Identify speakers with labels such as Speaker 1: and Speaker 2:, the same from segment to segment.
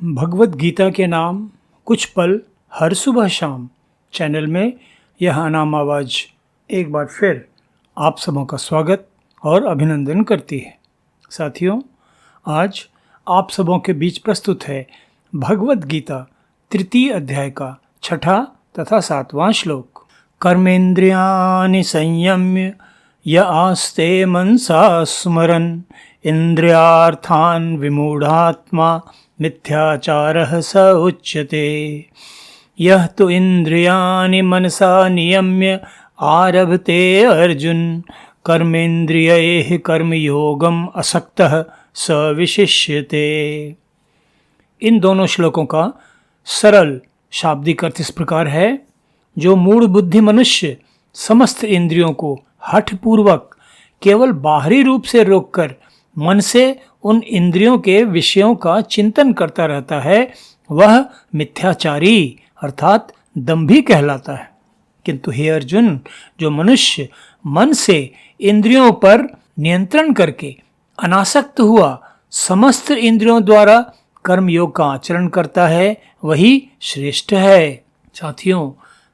Speaker 1: भगवत गीता के नाम कुछ पल हर सुबह शाम चैनल में यह अनाम आवाज़ एक बार फिर आप सबों का स्वागत और अभिनंदन करती है। साथियों, आज आप सबों के बीच प्रस्तुत है भगवत गीता तृतीय अध्याय का छठा तथा सातवां श्लोक। कर्मेंद्रियाणि संयम्य य आस्ते मनसा स्मरन् इंद्रियार्थान् विमूढ़ात्मा मिथ्याचारः स उच्यते। यह तो इंद्रियाणि मनसा नियम्य आरभते अर्जुन कर्मेंद्रियैः कर्मयोगम असक्तः स विशिष्यते। इन दोनों श्लोकों का सरल शाब्दिक अर्थ इस प्रकार है। जो मूढ़ बुद्धि मनुष्य समस्त इंद्रियों को हठपूर्वक केवल बाहरी रूप से रोककर मन से उन इंद्रियों के विषयों का चिंतन करता रहता है, वह मिथ्याचारी अर्थात दंभी कहलाता है। किंतु हे अर्जुन, जो मनुष्य मन से इंद्रियों पर नियंत्रण करके अनासक्त हुआ समस्त इंद्रियों द्वारा कर्मयोग का आचरण करता है, वही श्रेष्ठ है। साथियों,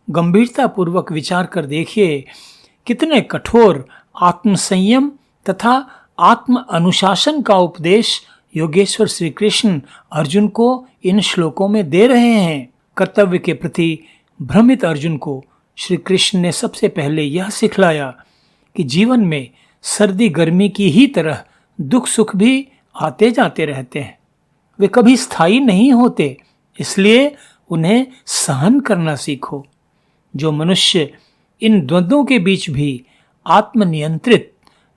Speaker 1: गंभीरता पूर्वक विचार कर देखिए, कितने कठोर आत्मसंयम तथा आत्म अनुशासन का उपदेश योगेश्वर श्री कृष्ण अर्जुन को इन श्लोकों में दे रहे हैं। कर्तव्य के प्रति भ्रमित अर्जुन को श्री कृष्ण ने सबसे पहले यह सिखलाया कि जीवन में सर्दी गर्मी की ही तरह दुख सुख भी आते जाते रहते हैं, वे कभी स्थायी नहीं होते, इसलिए उन्हें सहन करना सीखो। जो मनुष्य इन द्वंद्वों के बीच भी आत्मनियंत्रित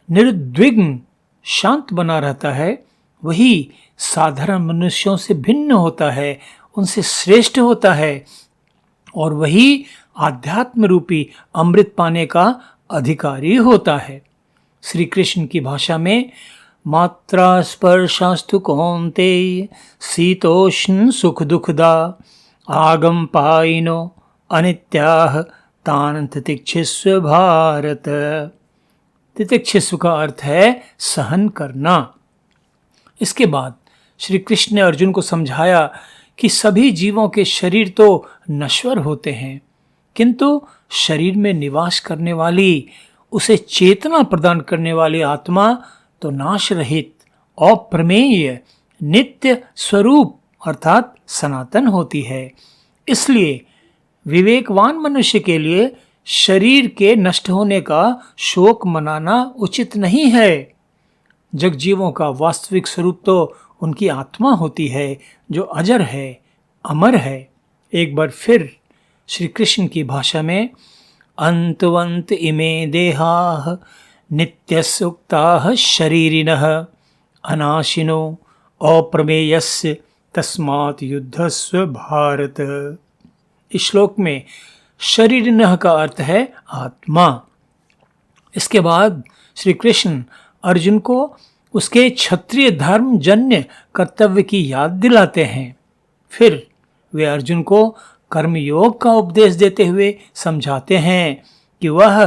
Speaker 1: निर्द्विघ्न शांत बना रहता है, वही साधारण मनुष्यों से भिन्न होता है, उनसे श्रेष्ठ होता है, और वही आध्यात्म रूपी अमृत पाने का अधिकारी होता है। श्री कृष्ण की भाषा में मात्रा स्पर्शास्तु कौन्तेय शीतोष्ण सुख दुखदा आगम पाइनो अनित्याह तान तितिक्षस्व भारत। तितिक्षस्व का अर्थ है सहन करना। इसके बाद श्री कृष्ण ने अर्जुन को समझाया कि सभी जीवों के शरीर तो नश्वर होते हैं, किंतु शरीर में निवास करने वाली, उसे चेतना प्रदान करने वाली आत्मा तो नाश रहित, अप्रमेय, नित्य स्वरूप अर्थात सनातन होती है। इसलिए विवेकवान मनुष्य के लिए शरीर के नष्ट होने का शोक मनाना उचित नहीं है। जगजीवों का वास्तविक स्वरूप तो उनकी आत्मा होती है, जो अजर है, अमर है। एक बार फिर श्री कृष्ण की भाषा में अंतवंत इमे देहाः नित्यसुक्ताः शरीरिणः अनाशिनो अप्रमेयस्य तस्मात् युद्धस्व भारत। इस श्लोक में शरीरिणः का अर्थ है आत्मा। इसके बाद श्री कृष्ण अर्जुन को उसके क्षत्रिय धर्म जन्य कर्तव्य की याद दिलाते हैं। फिर वे अर्जुन को कर्मयोग का उपदेश देते हुए समझाते हैं कि वह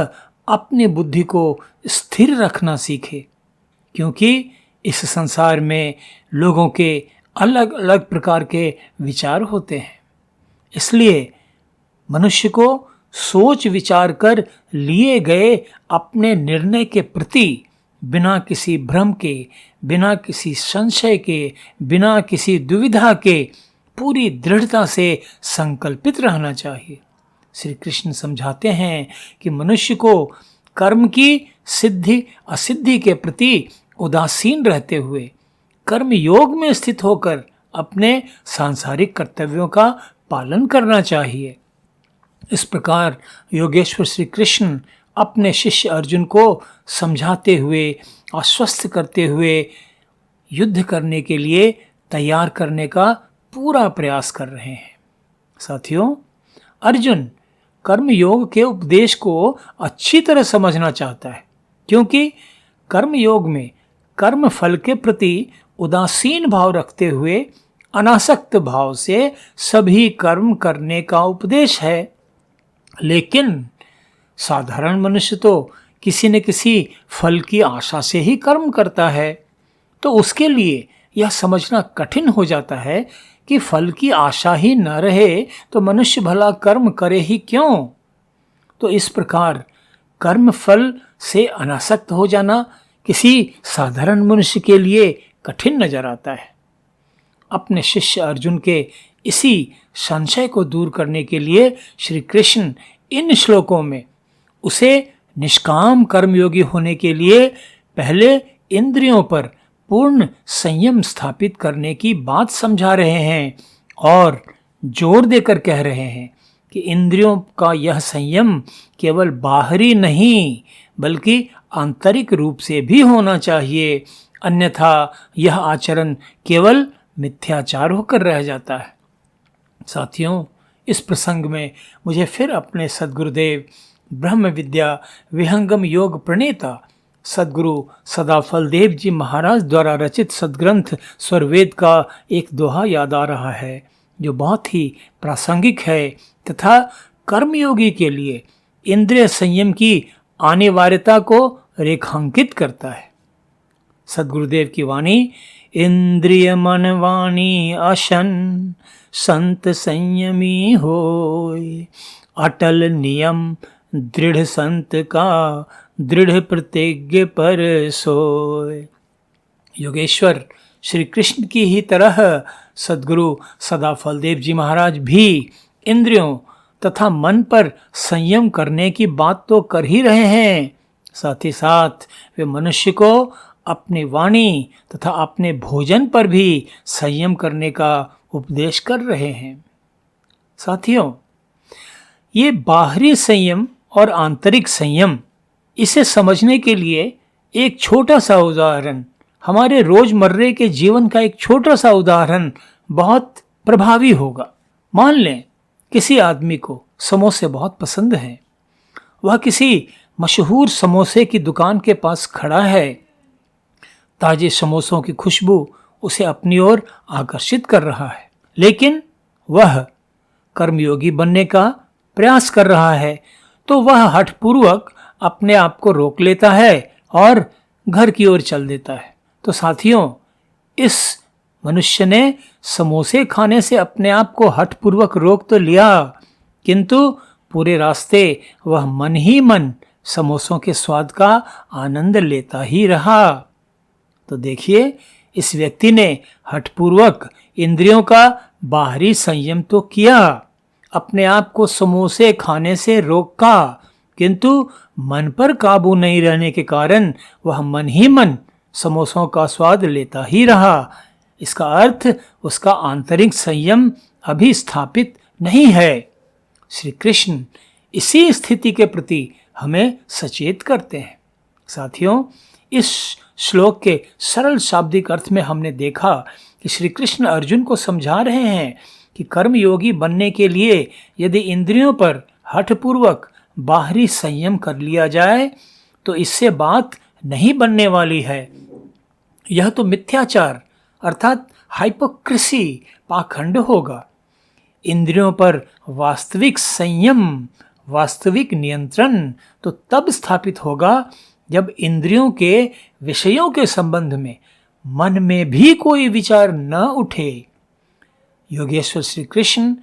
Speaker 1: अपनी बुद्धि को स्थिर रखना सीखे, क्योंकि इस संसार में लोगों के अलग अलग प्रकार के विचार होते हैं। इसलिए मनुष्य को सोच विचार कर लिए गए अपने निर्णय के प्रति बिना किसी भ्रम के, बिना किसी संशय के, बिना किसी दुविधा के पूरी दृढ़ता से संकल्पित रहना चाहिए। श्री कृष्ण समझाते हैं कि मनुष्य को कर्म की सिद्धि असिद्धि के प्रति उदासीन रहते हुए कर्म योग में स्थित होकर अपने सांसारिक कर्तव्यों का पालन करना चाहिए। इस प्रकार योगेश्वर श्री कृष्ण अपने शिष्य अर्जुन को समझाते हुए, आश्वस्त करते हुए युद्ध करने के लिए तैयार करने का पूरा प्रयास कर रहे हैं। साथियों, अर्जुन कर्मयोग के उपदेश को अच्छी तरह समझना चाहता है, क्योंकि कर्मयोग में कर्म फल के प्रति उदासीन भाव रखते हुए अनासक्त भाव से सभी कर्म करने का उपदेश है। लेकिन साधारण मनुष्य तो किसी न किसी फल की आशा से ही कर्म करता है, तो उसके लिए यह समझना कठिन हो जाता है कि फल की आशा ही न रहे तो मनुष्य भला कर्म करे ही क्यों। तो इस प्रकार कर्म फल से अनासक्त हो जाना किसी साधारण मनुष्य के लिए कठिन नजर आता है। अपने शिष्य अर्जुन के इसी संशय को दूर करने के लिए श्री कृष्ण इन श्लोकों में उसे निष्काम कर्मयोगी होने के लिए पहले इंद्रियों पर पूर्ण संयम स्थापित करने की बात समझा रहे हैं और जोर देकर कह रहे हैं कि इंद्रियों का यह संयम केवल बाहरी नहीं बल्कि आंतरिक रूप से भी होना चाहिए, अन्यथा यह आचरण केवल मिथ्याचार होकर रह जाता है। साथियों, इस प्रसंग में मुझे फिर अपने सद्गुरुदेव ब्रह्म विद्या विहंगम योग प्रणेता सद्गुरु सदाफल देव जी महाराज द्वारा रचित सद्ग्रंथ स्वरवेद का एक दोहा याद आ रहा है, जो बहुत ही प्रासंगिक है तथा कर्मयोगी के लिए इंद्रिय संयम की अनिवार्यता को रेखांकित करता है। सद्गुरुदेव की वाणी, इंद्रिय मन वाणी अशन संत संयमी होय, अटल नियम दृढ़ संत का दृढ़ प्रतिज्ञ पर सोय। योगेश्वर श्री कृष्ण की ही तरह सद्गुरु सदाफल देव जी महाराज भी इंद्रियों तथा मन पर संयम करने की बात तो कर ही रहे हैं, साथ ही साथ वे मनुष्य को अपनी वाणी तथा अपने भोजन पर भी संयम करने का उपदेश कर रहे हैं। साथियों, ये बाहरी संयम और आंतरिक संयम, इसे समझने के लिए एक छोटा सा उदाहरण, हमारे रोजमर्रे के जीवन का एक छोटा सा उदाहरण बहुत प्रभावी होगा। मान लें किसी आदमी को समोसे बहुत पसंद हैं। वह किसी मशहूर समोसे की दुकान के पास खड़ा है। ताजे समोसों की खुशबू उसे अपनी ओर आकर्षित कर रहा है, लेकिन वह कर्मयोगी बनने का प्रयास कर रहा है, तो वह हठपूर्वक अपने आप को रोक लेता है और घर की ओर चल देता है। तो साथियों, इस मनुष्य ने समोसे खाने से अपने आप को हठपूर्वक रोक तो लिया, किंतु पूरे रास्ते वह मन ही मन समोसों के स्वाद का आनंद लेता ही रहा। तो देखिए, इस व्यक्ति ने हठपूर्वक इंद्रियों का बाहरी संयम तो किया, अपने आप को समोसे खाने से रोका, किंतु मन पर काबू नहीं रहने के कारण वह मन ही मन समोसों का स्वाद लेता ही रहा। इसका अर्थ उसका आंतरिक संयम अभी स्थापित नहीं है। श्री कृष्ण इसी स्थिति के प्रति हमें सचेत करते हैं। साथियों, इस श्लोक के सरल शाब्दिक अर्थ में हमने देखा कि श्री कृष्ण अर्जुन को समझा रहे हैं कि कर्मयोगी बनने के लिए यदि इंद्रियों पर हठपूर्वक बाहरी संयम कर लिया जाए तो इससे बात नहीं बनने वाली है। यह तो मिथ्याचार अर्थात हाइपोक्रेसी पाखंड होगा। इंद्रियों पर वास्तविक संयम, वास्तविक नियंत्रण तो तब स्थापित होगा जब इंद्रियों के विषयों के संबंध में मन में भी कोई विचार न उठे। योगेश्वर श्री कृष्ण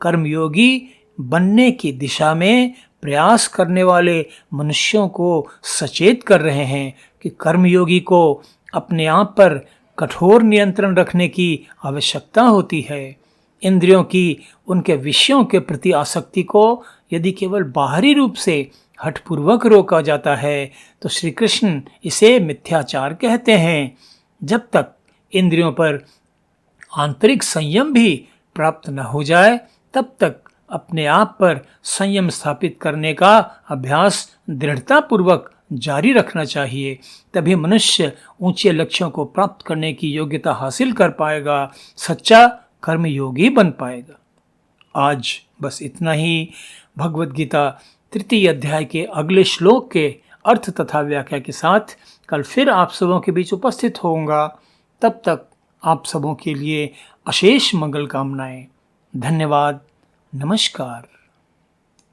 Speaker 1: कर्मयोगी बनने की दिशा में प्रयास करने वाले मनुष्यों को सचेत कर रहे हैं कि कर्मयोगी को अपने आप पर कठोर नियंत्रण रखने की आवश्यकता होती है। इंद्रियों की उनके विषयों के प्रति आसक्ति को यदि केवल बाहरी रूप से हठपूर्वक रोका जाता है तो श्री कृष्ण इसे मिथ्याचार कहते हैं। जब तक इंद्रियों पर आंतरिक संयम भी प्राप्त न हो जाए तब तक अपने आप पर संयम स्थापित करने का अभ्यास दृढ़तापूर्वक जारी रखना चाहिए। तभी मनुष्य ऊंचे लक्ष्यों को प्राप्त करने की योग्यता हासिल कर पाएगा, सच्चा कर्मयोगी बन पाएगा। आज बस इतना ही। भगवद गीता तृतीय अध्याय के अगले श्लोक के अर्थ तथा व्याख्या के साथ कल फिर आप सबों के बीच उपस्थित होऊंगा। तब तक आप सबों के लिए अशेष मंगल कामनाएं। धन्यवाद। नमस्कार।